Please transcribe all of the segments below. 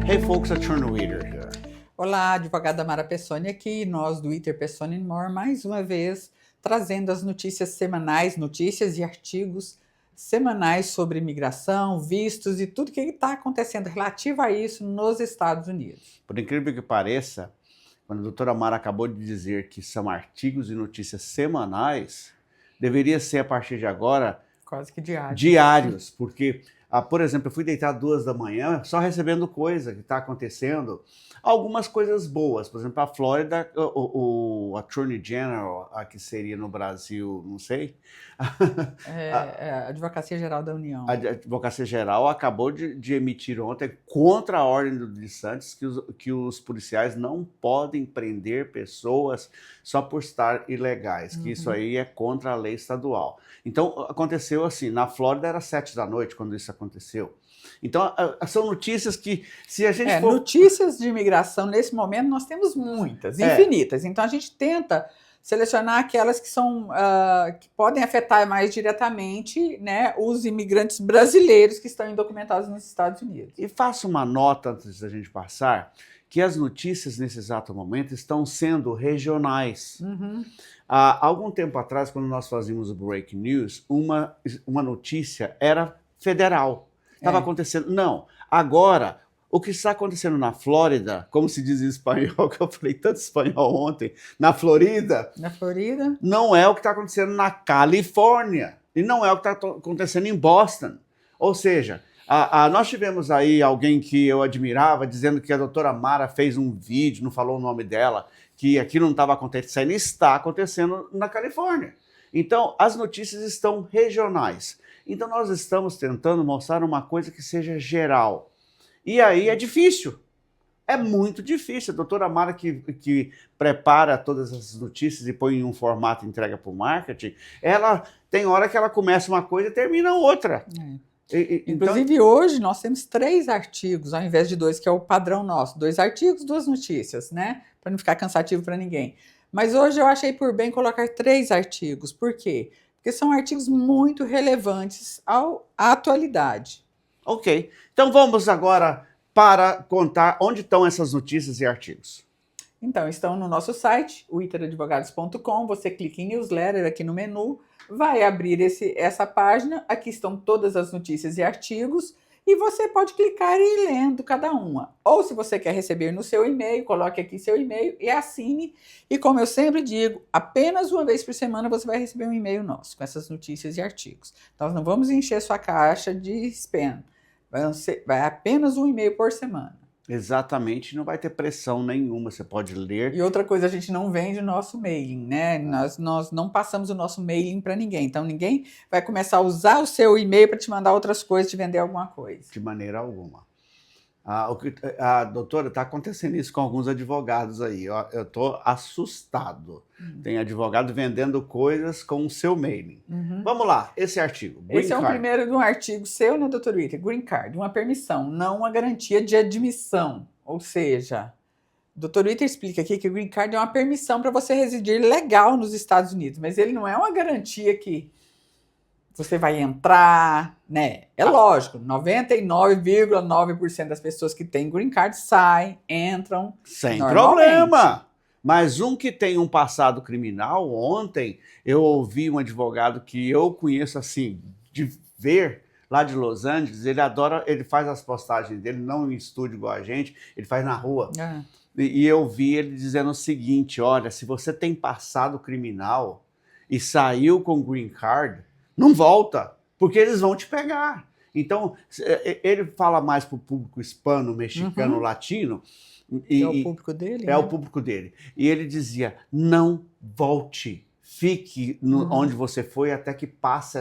Hey folks, Attorney Reader here. Olá, advogada Mara Pessoni aqui, nós do Iter Pessoni More, mais uma vez trazendo as notícias semanais, notícias e artigos semanais sobre imigração, vistos e tudo que está acontecendo relativo a isso nos Estados Unidos. Por incrível que pareça, quando a doutora Mara acabou de dizer que são artigos e notícias semanais, deveria ser a partir de agora Quase que diários, porque, por exemplo, eu fui deitar 2 da manhã só recebendo coisa que está acontecendo. Algumas coisas boas, por exemplo, a Flórida, o Attorney General, que seria no Brasil, não sei. A Advocacia Geral da União. A Advocacia Geral acabou de emitir ontem, contra a ordem do DeSantis, que os policiais não podem prender pessoas só por estar ilegais, que isso aí é contra a lei estadual. Então, aconteceu assim, na Flórida era 7 da noite quando isso aconteceu. Então, são notícias que, se a gente for... Notícias de imigração, nesse momento, nós temos muitas, infinitas. Então, a gente tenta selecionar aquelas que são que podem afetar mais diretamente, né, os imigrantes brasileiros que estão indocumentados nos Estados Unidos. E faço uma nota, antes da gente passar, que as notícias, nesse exato momento, estão sendo regionais. Há algum tempo atrás, quando nós fazíamos o Break News, uma notícia era federal. Estava acontecendo. Não. Agora, o que está acontecendo na Flórida, como se diz em espanhol, que eu falei tanto espanhol ontem, na Florida. Na Florida. Não é o que está acontecendo na Califórnia. E não é o que está acontecendo em Boston. Ou seja, nós tivemos aí alguém que eu admirava, dizendo que a doutora Mara fez um vídeo, não falou o nome dela, que aquilo não estava acontecendo. Está acontecendo na Califórnia. Então, as notícias estão regionais. Então, nós estamos tentando mostrar uma coisa que seja geral. E aí é difícil. É muito difícil. A doutora Mara, que prepara todas as notícias e põe em um formato e entrega para o marketing, ela tem hora que ela começa uma coisa e termina outra. Inclusive, então, hoje nós temos 3 artigos, ao invés de 2, que é o padrão nosso. 2 artigos, 2 notícias, né? Para não ficar cansativo para ninguém. Mas hoje eu achei por bem colocar 3 artigos. Por quê? Porque são artigos muito relevantes à atualidade. Ok. Então vamos agora para contar onde estão essas notícias e artigos. Então, estão no nosso site, o iteradvogados.com. Você clica em newsletter aqui no menu, vai abrir essa página. Aqui estão todas as notícias e artigos. E você pode clicar e ir lendo cada uma. Ou se você quer receber no seu e-mail, coloque aqui seu e-mail e assine. E como eu sempre digo, apenas uma vez por semana você vai receber um e-mail nosso com essas notícias e artigos. Nós não vamos encher sua caixa de spam. Vai apenas um e-mail por semana. Exatamente, não vai ter pressão nenhuma, você pode ler. E outra coisa, a gente não vende o nosso mailing, né? Nós não passamos o nosso mailing para ninguém. Então, ninguém vai começar a usar o seu e-mail para te mandar outras coisas, te vender alguma coisa. De maneira alguma. Doutora, está acontecendo isso com alguns advogados aí. Eu estou assustado. Tem advogado vendendo coisas com o seu mailing. Vamos lá, esse artigo. Esse é o primeiro de um artigo seu, né, doutor Witter? Green Card, uma permissão, não uma garantia de admissão. Ou seja, o doutor Witter explica aqui que o Green Card é uma permissão para você residir legal nos Estados Unidos, mas ele não é uma garantia que você vai entrar, né? É lógico, 99,9% das pessoas que têm Green Card saem, entram sem problema. Mas um que tem um passado criminal, ontem eu ouvi um advogado que eu conheço assim, de ver, lá de Los Angeles, ele faz as postagens dele, não em estúdio igual a gente, ele faz na rua. E eu vi ele dizendo o seguinte, olha, se você tem passado criminal e saiu com Green Card, não volta, porque eles vão te pegar. Então, ele fala mais para o público hispano, mexicano, latino. É o público dele? É, né? O público dele. E ele dizia, não volte, fique onde você foi até que passe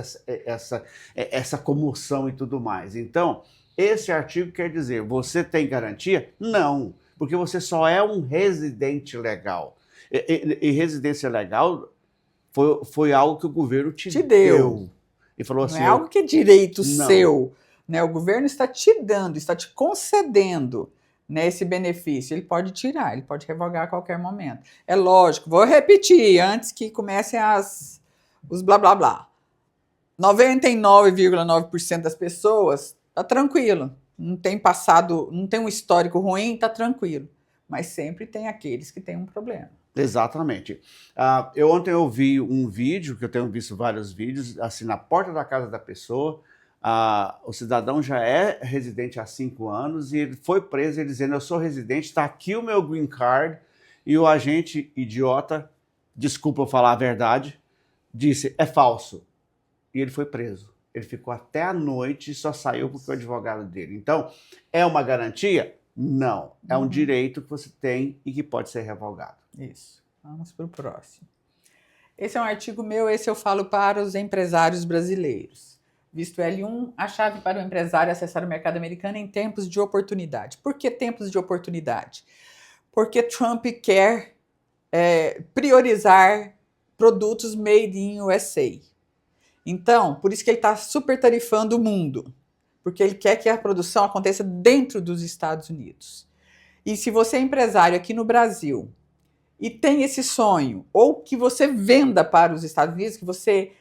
essa comoção e tudo mais. Então, esse artigo quer dizer, você tem garantia? Não, porque você só é um residente legal. E residência legal foi algo que o governo te deu. E falou assim, não é algo que é direito seu. Né? O governo está te dando, está te concedendo, né, esse benefício. Ele pode tirar, ele pode revogar a qualquer momento. É lógico, vou repetir antes que comecem os blá blá blá. 99,9% das pessoas tá tranquilo. não tem passado, não tem um histórico ruim, está tranquilo. Mas sempre tem aqueles que têm um problema. Exatamente. Ontem eu vi um vídeo, que eu tenho visto vários vídeos, assim, na porta da casa da pessoa, o cidadão já é residente há 5 anos e ele foi preso ele dizendo, eu sou residente, está aqui o meu green card, e o agente idiota, desculpa eu falar a verdade, disse, é falso. E ele foi preso. Ele ficou até a noite e só saiu porque o advogado dele. Então, é uma garantia? Não. É um direito que você tem e que pode ser revogado. Isso. Vamos para o próximo. Esse é um artigo meu, esse eu falo para os empresários brasileiros. Visto L1, a chave para o empresário acessar o mercado americano em tempos de oportunidade. Por que tempos de oportunidade? Porque Trump quer priorizar produtos made in USA. Então, por isso que ele está super tarifando o mundo, porque ele quer que a produção aconteça dentro dos Estados Unidos. E se você é empresário aqui no Brasil e tem esse sonho, ou que você venda para os Estados Unidos, que você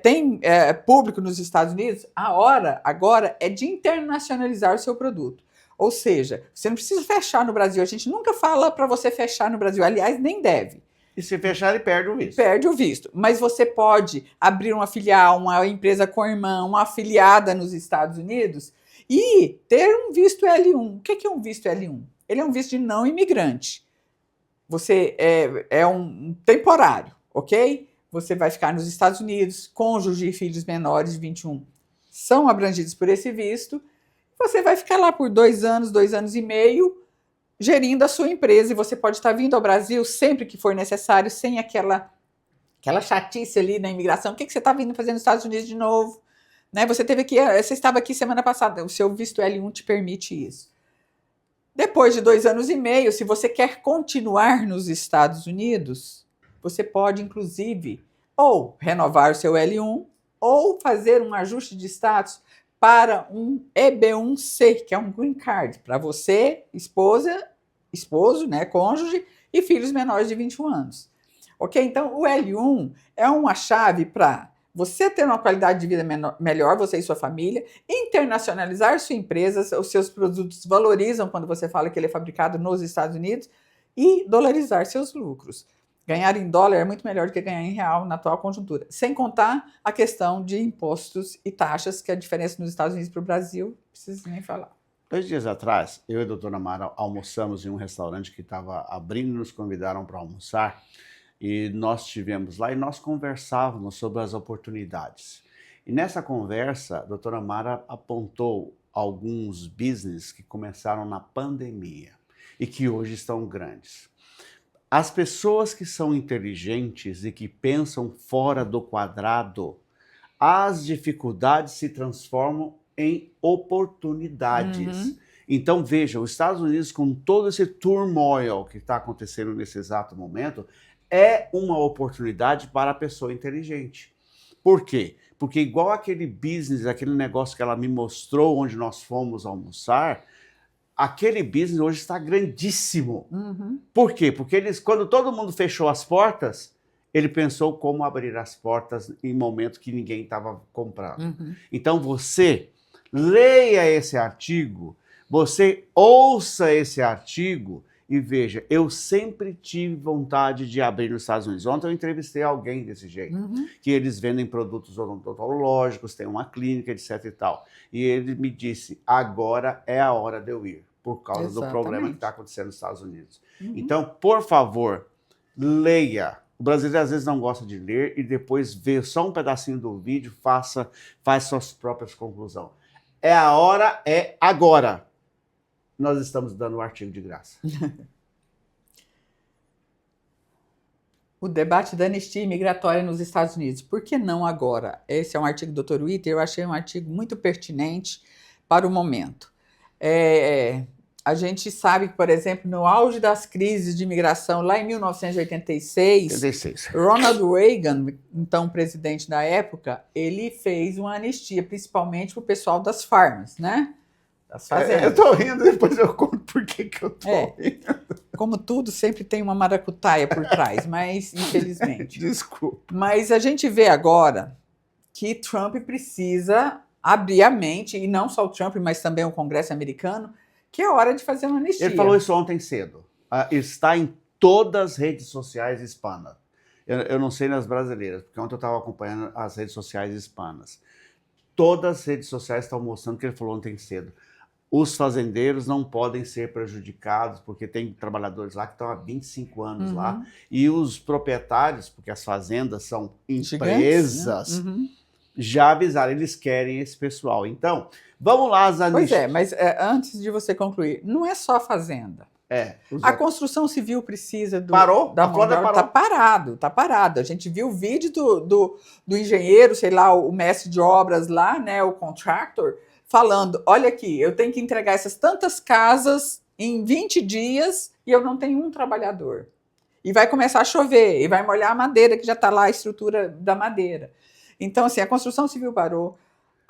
tem público nos Estados Unidos, a hora agora é de internacionalizar o seu produto. Ou seja, você não precisa fechar no Brasil. A gente nunca fala para você fechar no Brasil. Aliás, nem deve. E se fechar, ele perde o visto. Perde o visto. Mas você pode abrir uma filial, uma empresa com irmã, uma afiliada nos Estados Unidos e ter um visto L1. O que é um visto L1? Ele é um visto de não imigrante. Você é um temporário, ok? Você vai ficar nos Estados Unidos, cônjuge e filhos menores de 21 são abrangidos por esse visto. Você vai ficar lá por 2 anos, 2 anos e meio, gerindo a sua empresa, e você pode estar vindo ao Brasil sempre que for necessário, sem aquela chatice ali na imigração. O que você está vindo fazer nos Estados Unidos de novo? Né? Você estava aqui semana passada, o seu visto L1 te permite isso. Depois de 2 anos e meio, se você quer continuar nos Estados Unidos, você pode, inclusive, ou renovar o seu L1, ou fazer um ajuste de status para um EB1C, que é um green card, para você, esposo, né, cônjuge, e filhos menores de 21 anos. Ok? Então, o L1 é uma chave para você ter uma qualidade de vida melhor, você e sua família, internacionalizar sua empresa, os seus produtos valorizam quando você fala que ele é fabricado nos Estados Unidos, e dolarizar seus lucros. Ganhar em dólar é muito melhor do que ganhar em real na atual conjuntura. Sem contar a questão de impostos e taxas, que a diferença nos Estados Unidos para o Brasil, não preciso nem falar. 2 dias atrás, eu e a doutora Mara almoçamos em um restaurante que estava abrindo e nos convidaram para almoçar. E nós estivemos lá e nós conversávamos sobre as oportunidades. E nessa conversa, a doutora Mara apontou alguns business que começaram na pandemia e que hoje estão grandes. As pessoas que são inteligentes e que pensam fora do quadrado, as dificuldades se transformam em oportunidades. Então, veja, os Estados Unidos, com todo esse turmoil que está acontecendo nesse exato momento, é uma oportunidade para a pessoa inteligente. Por quê? Porque igual aquele business, aquele negócio que ela me mostrou onde nós fomos almoçar, aquele business hoje está grandíssimo. Por quê? Porque quando todo mundo fechou as portas, ele pensou como abrir as portas em momento que ninguém estava comprando. Então você leia esse artigo, você ouça esse artigo e veja, eu sempre tive vontade de abrir nos Estados Unidos. Ontem eu entrevistei alguém desse jeito, que eles vendem produtos odontológicos, tem uma clínica, etc e tal. E ele me disse, agora é a hora de eu ir, por causa do problema que está acontecendo nos Estados Unidos. Então, por favor, leia. O brasileiro às vezes não gosta de ler e depois vê só um pedacinho do vídeo, faz suas próprias conclusões. É a hora, é agora. Nós estamos dando o artigo de graça. O debate da anistia migratória nos Estados Unidos. Por que não agora? Esse é um artigo do Dr. Witter, eu achei um artigo muito pertinente para o momento. A gente sabe que, por exemplo, no auge das crises de imigração, lá em 1986, Ronald Reagan, então presidente da época, ele fez uma anistia, principalmente para o pessoal das farms, né? Eu tô rindo, depois eu conto por que eu tô rindo. Como tudo, sempre tem uma maracutaia por trás, mas infelizmente. Desculpa. Mas a gente vê agora que Trump precisa abrir a mente, e não só o Trump, mas também o Congresso americano, que é hora de fazer uma anistia. Ele falou isso ontem cedo. Está em todas as redes sociais hispanas. Eu não sei nas brasileiras, porque ontem eu estava acompanhando as redes sociais hispanas. Todas as redes sociais estão mostrando o que ele falou ontem cedo. Os fazendeiros não podem ser prejudicados, porque tem trabalhadores lá que estão há 25 anos lá. E os proprietários, porque as fazendas são empresas, já avisaram, eles querem esse pessoal. Então, vamos lá, as Pois é, mas antes de você concluir, não é só a fazenda. A construção civil precisa Parou? da A Flórida parou. Tá parado. A gente viu o vídeo do engenheiro, sei lá, o mestre de obras lá, né, o contractor, falando, olha aqui, eu tenho que entregar essas tantas casas em 20 dias e eu não tenho um trabalhador. E vai começar a chover, e vai molhar a madeira, que já está lá a estrutura da madeira. Então, assim, a construção civil parou.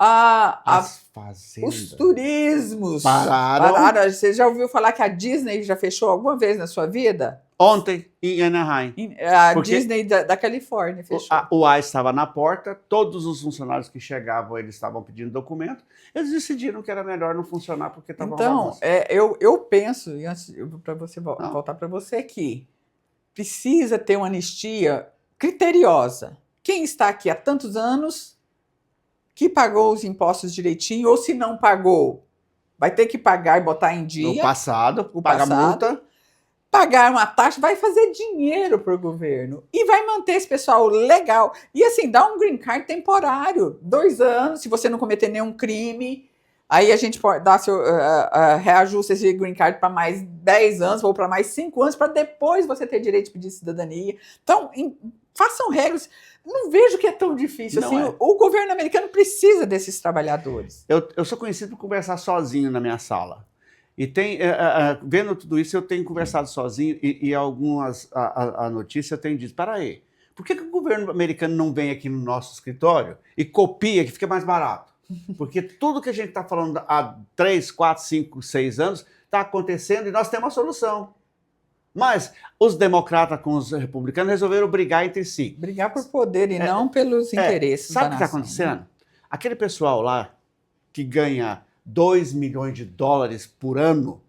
As fazendas. Os turismos pararam. Você já ouviu falar que a Disney já fechou alguma vez na sua vida? Ontem, em Anaheim. Disney da Califórnia fechou. O ICE estava na porta, todos os funcionários que chegavam, eles estavam pedindo documento. Eles decidiram que era melhor não funcionar porque estava Então, eu penso, para você voltar para você aqui, precisa ter uma anistia criteriosa. Quem está aqui há tantos anos, que pagou os impostos direitinho, ou se não pagou, vai ter que pagar e botar em dia. No passado, paga multa. Pagar uma taxa, vai fazer dinheiro para o governo e vai manter esse pessoal legal. E assim, dá um green card temporário, 2 anos, se você não cometer nenhum crime. Aí a gente pode dar reajuste esse green card para mais 10 anos ou para mais 5 anos, para depois você ter direito de pedir cidadania. Então, façam regras. Não vejo que é tão difícil. Assim, o governo americano precisa desses trabalhadores. Eu sou conhecido por conversar sozinho na minha sala. E vendo tudo isso, eu tenho conversado sozinho e algumas notícias eu tenho dito, peraí, por que o governo americano não vem aqui no nosso escritório e copia, que fica mais barato? Porque tudo que a gente está falando há 3, 4, 5, 6 anos está acontecendo e nós temos uma solução. Mas os democratas com os republicanos resolveram brigar entre si. Brigar por poder e não pelos interesses da nação. Sabe o que está acontecendo? Aquele pessoal lá que ganha 2 milhões de dólares por ano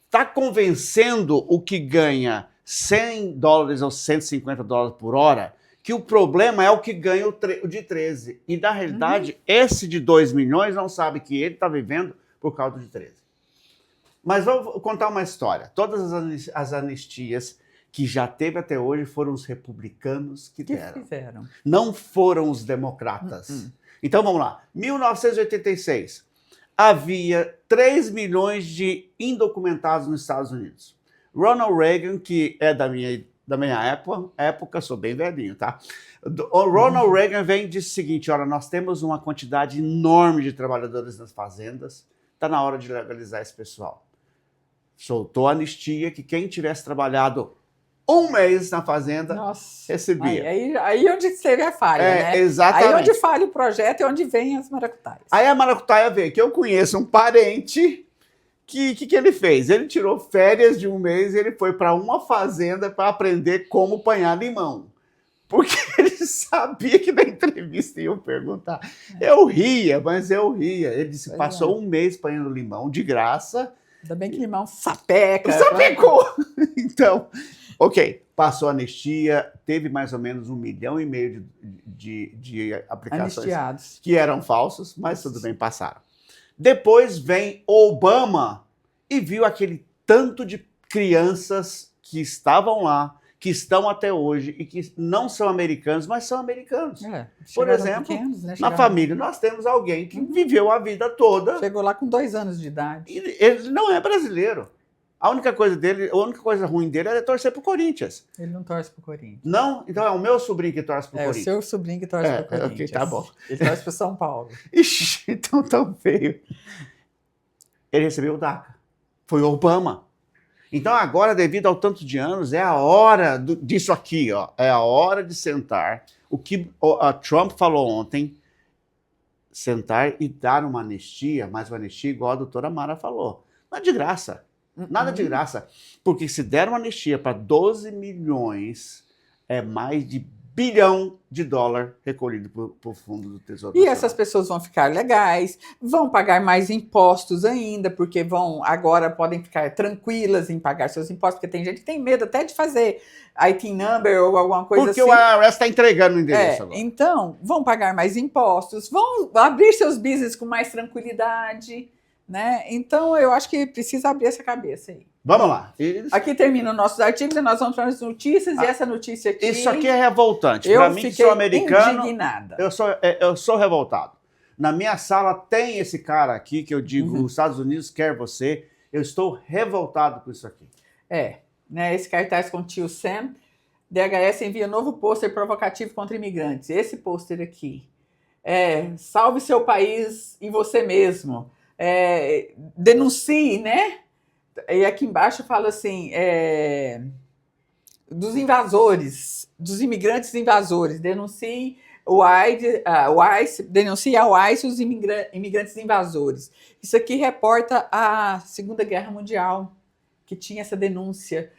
está convencendo o que ganha 100 dólares ou 150 dólares por hora que o problema é o que ganha o de 13. E, na realidade, esse de 2 milhões não sabe que ele está vivendo por causa do de 13. Mas vou contar uma história. Todas as anistias que já teve até hoje foram os republicanos que deram. Fizeram. Não foram os democratas. Então, vamos lá. 1986, havia 3 milhões de indocumentados nos Estados Unidos. Ronald Reagan, que é da minha época, sou bem velhinho, tá? O Ronald Reagan vem e diz o seguinte, olha, nós temos uma quantidade enorme de trabalhadores nas fazendas, está na hora de legalizar esse pessoal. Soltou a anistia que quem tivesse trabalhado 1 mês na fazenda, recebia. Aí onde teve a falha, né? Exatamente. Aí onde falha o projeto é onde vem as maracutaias. Aí a maracutaia veio, que eu conheço um parente que ele fez? Ele tirou férias de 1 mês e ele foi para uma fazenda para aprender como panhar limão. Porque ele sabia que na entrevista iam perguntar. Eu ria, mas eu ria. Ele disse, passou 1 mês panhando limão de graça. Ainda bem que limão sapeca. Sapecou! Então, ok, passou a anistia, teve mais ou menos 1,5 milhão de aplicações anistiados que eram falsos, mas tudo bem, passaram. Depois vem Obama e viu aquele tanto de crianças que estavam lá, que estão até hoje e que não são americanos, mas são americanos. Por exemplo, pequenos, né? Na família nós temos alguém que viveu a vida toda. Chegou lá com 2 anos de idade. E ele não é brasileiro. A única coisa ruim dele é torcer pro Corinthians. Ele não torce pro Corinthians. Não? Então é o meu sobrinho que torce pro Corinthians. É o seu sobrinho que torce pro Corinthians. Ok, tá bom. Ele torce pro São Paulo. Ixi, então tão feio. Ele recebeu o DACA. Foi o Obama. Então agora, devido ao tanto de anos, é a hora disso aqui, ó. É a hora de sentar. O que a Trump falou ontem, sentar e dar uma anistia, mas uma anistia igual a doutora Mara falou. Não é de graça. Nada de graça. Porque se der uma anistia para 12 milhões, é mais de bilhão de dólar recolhido por fundo do Tesouro E Nacional. essas pessoas vão ficar legais, vão pagar mais impostos ainda, porque agora podem ficar tranquilas em pagar seus impostos, porque tem gente que tem medo até de fazer IT number ou alguma coisa Porque assim. o IRS está entregando o endereço agora. Então, vão pagar mais impostos, vão abrir seus business com mais tranquilidade, né? Então, eu acho que precisa abrir essa cabeça aí. Vamos lá. Aqui terminam nossos artigos e nós vamos para as notícias, e essa notícia aqui... Isso aqui é revoltante. Eu Para mim, que sou americano, indignada. eu sou revoltado. Na minha sala tem esse cara aqui que eu digo, os Estados Unidos quer você. Eu estou revoltado com isso aqui. Né? Esse cartaz com o tio Sam. DHS envia novo pôster provocativo contra imigrantes. Esse pôster aqui. Salve seu país e você mesmo. Denuncie, né? E aqui embaixo fala assim, dos invasores, dos imigrantes invasores, denuncie o ICE, denuncia ao ICE os imigrantes invasores. Isso aqui reporta a Segunda Guerra Mundial, que tinha essa denúncia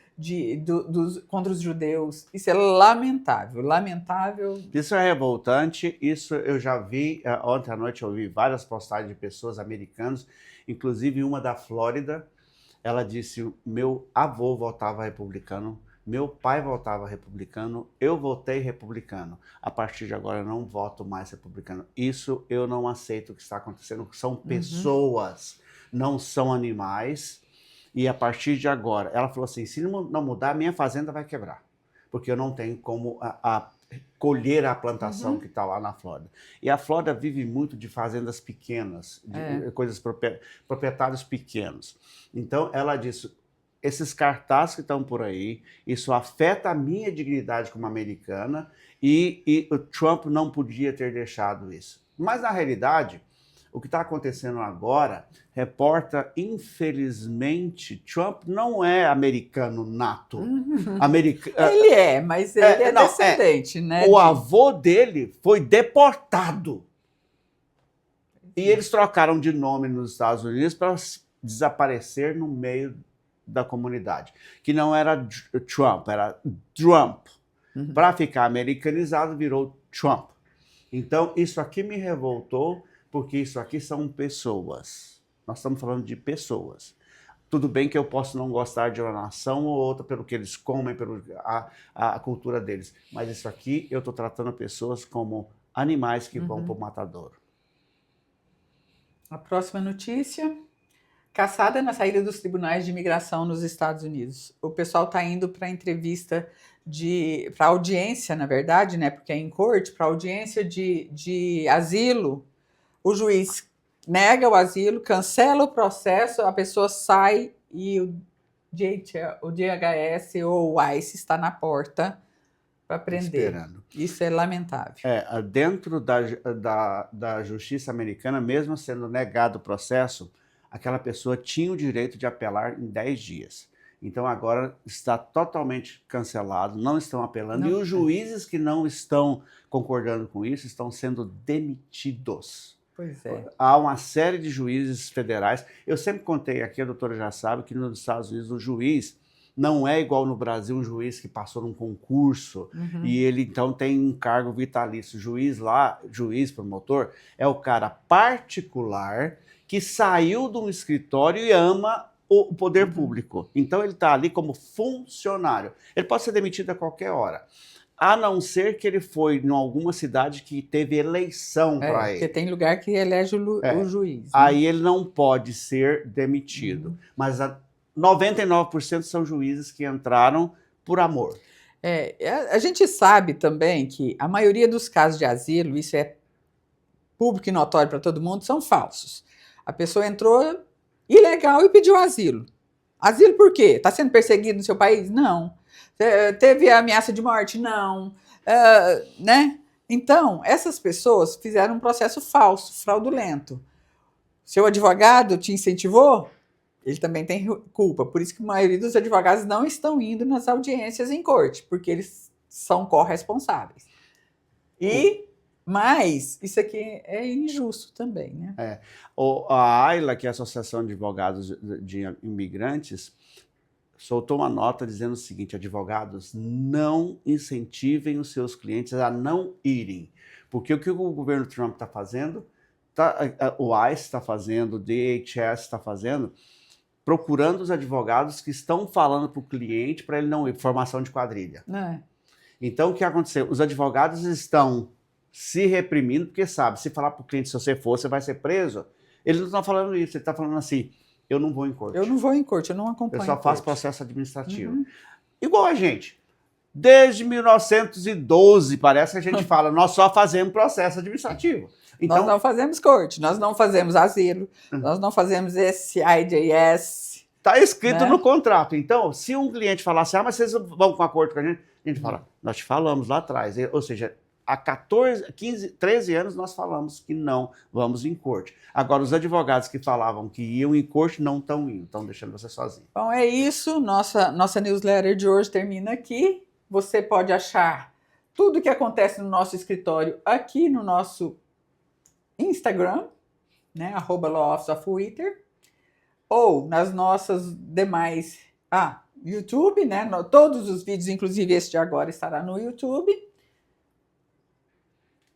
contra os judeus. Isso é lamentável, lamentável. Isso é revoltante, isso eu já vi, ontem à noite eu vi várias postagens de pessoas americanas, inclusive uma da Flórida. Ela disse, meu avô votava republicano, meu pai votava republicano, eu votei republicano. A partir de agora eu não voto mais republicano. Isso eu não aceito o que está acontecendo. São pessoas, não são animais. E a partir de agora, ela falou assim, se não mudar, minha fazenda vai quebrar. Porque eu não tenho como colher a plantação que está lá na Flórida. E a Flórida vive muito de fazendas pequenas, de coisas proprietários pequenos. Então, ela disse, esses cartazes que estão por aí, isso afeta a minha dignidade como americana e o Trump não podia ter deixado isso. Mas, na realidade, o que está acontecendo agora reporta, infelizmente, Trump não é americano nato. Ele mas ele é descendente, né? O avô dele foi deportado. E eles trocaram de nome nos Estados Unidos para desaparecer no meio da comunidade. Que não era Trump, era Trump. Para ficar americanizado, virou Trump. Então, isso aqui me revoltou, porque isso aqui são pessoas. Nós estamos falando de pessoas. Tudo bem que eu posso não gostar de uma nação ou outra pelo que eles comem, pela a cultura deles. Mas isso aqui eu estou tratando pessoas como animais que vão para o matadouro. A próxima notícia. Caçada na saída dos tribunais de imigração nos Estados Unidos. O pessoal está indo para entrevista, para audiência, na verdade, né? Porque é em corte, para audiência de asilo. O juiz nega o asilo, cancela o processo, a pessoa sai e o DHS ou o ICE está na porta para prender. Esperando. Isso é lamentável. Dentro da justiça americana, mesmo sendo negado o processo, aquela pessoa tinha o direito de apelar em 10 dias. Então agora está totalmente cancelado, não estão apelando. E os juízes que não estão concordando com isso estão sendo demitidos. Pois é. Há uma série de juízes federais. Eu sempre contei aqui, a doutora já sabe, que nos Estados Unidos o juiz não é igual no Brasil, um juiz que passou num concurso e ele então tem um cargo vitalício. Juiz lá, juiz promotor, é o cara particular que saiu de um escritório e ama o poder público. Então ele está ali como funcionário. Ele pode ser demitido a qualquer hora. A não ser que ele foi em alguma cidade que teve eleição para ele. Porque tem lugar que elege o juiz. Né? Aí ele não pode ser demitido. Mas 99% são juízes que entraram por amor. A gente sabe também que a maioria dos casos de asilo, isso é público e notório para todo mundo, são falsos. A pessoa entrou ilegal e pediu asilo. Asilo por quê? Está sendo perseguido no seu país? Não. Teve ameaça de morte? Não. Né? Então, essas pessoas fizeram um processo falso, fraudulento. Seu advogado te incentivou? Ele também tem culpa. Por isso que a maioria dos advogados não estão indo nas audiências em corte, porque eles são corresponsáveis. Mas isso aqui é injusto também, né? A AILA, que é a Associação de Advogados de Imigrantes, soltou uma nota dizendo o seguinte: advogados, não incentivem os seus clientes a não irem. Porque o que o governo Trump está fazendo, o ICE está fazendo, o DHS está fazendo, procurando os advogados que estão falando para o cliente para ele não ir, formação de quadrilha. Então, o que aconteceu? Os advogados estão se reprimindo, porque sabe, se falar para o cliente, se você for, você vai ser preso. Eles não estão falando isso, ele está falando assim, eu não vou em corte. Eu não vou em corte, eu não acompanho. Eu só faço processo administrativo. Igual a gente. Desde 1912, parece que a gente fala, nós só fazemos processo administrativo. Então, nós não fazemos corte, nós não fazemos asilo, nós não fazemos esse IJS. Está escrito no contrato. Então, se um cliente falar assim, mas vocês vão com acordo com a gente fala, nós te falamos lá atrás. Ou seja, há 14, 15, 13 anos nós falamos que não vamos em corte. Agora, os advogados que falavam que iam em corte não estão indo, estão deixando você sozinho. Bom, é isso. Nossa newsletter de hoje termina aqui. Você pode achar tudo o que acontece no nosso escritório aqui no nosso Instagram, né, @LawOfficeOfWinter, ou nas nossas demais... YouTube, né? Todos os vídeos, inclusive este de agora, estará no YouTube.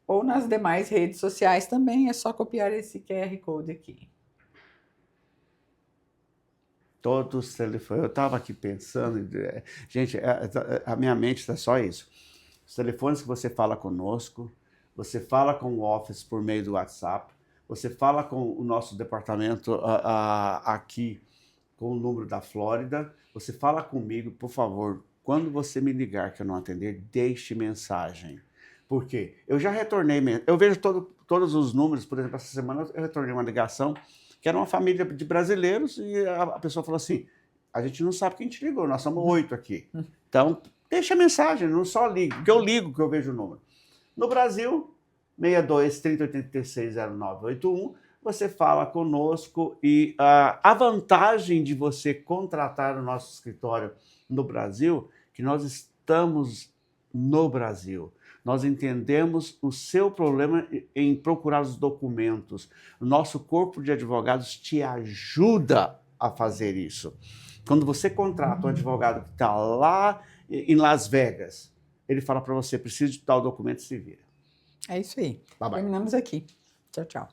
Ou nas demais redes sociais também, é só copiar esse QR Code aqui. Todos os telefones. Eu estava aqui pensando, gente, a minha mente está só isso. Os telefones que você fala conosco, você fala com o Office por meio do WhatsApp, você fala com o nosso departamento aqui com o número da Flórida, você fala comigo, por favor, quando você me ligar que eu não atender, deixe mensagem. Por quê? Eu já retornei, eu vejo todos os números, por exemplo, essa semana eu retornei uma ligação que era uma família de brasileiros e a pessoa falou assim, a gente não sabe quem te ligou, nós somos 8 aqui. Então, deixa a mensagem, não só ligue, porque eu ligo que eu vejo o número. No Brasil, 62 3086 0981, você fala conosco e a vantagem de você contratar o nosso escritório no Brasil, que nós estamos no Brasil. Nós entendemos o seu problema em procurar os documentos. O nosso corpo de advogados te ajuda a fazer isso. Quando você contrata um advogado que está lá em Las Vegas, ele fala para você, preciso de tal documento, se vira. É isso aí. Bye, bye. Terminamos aqui. Tchau, tchau.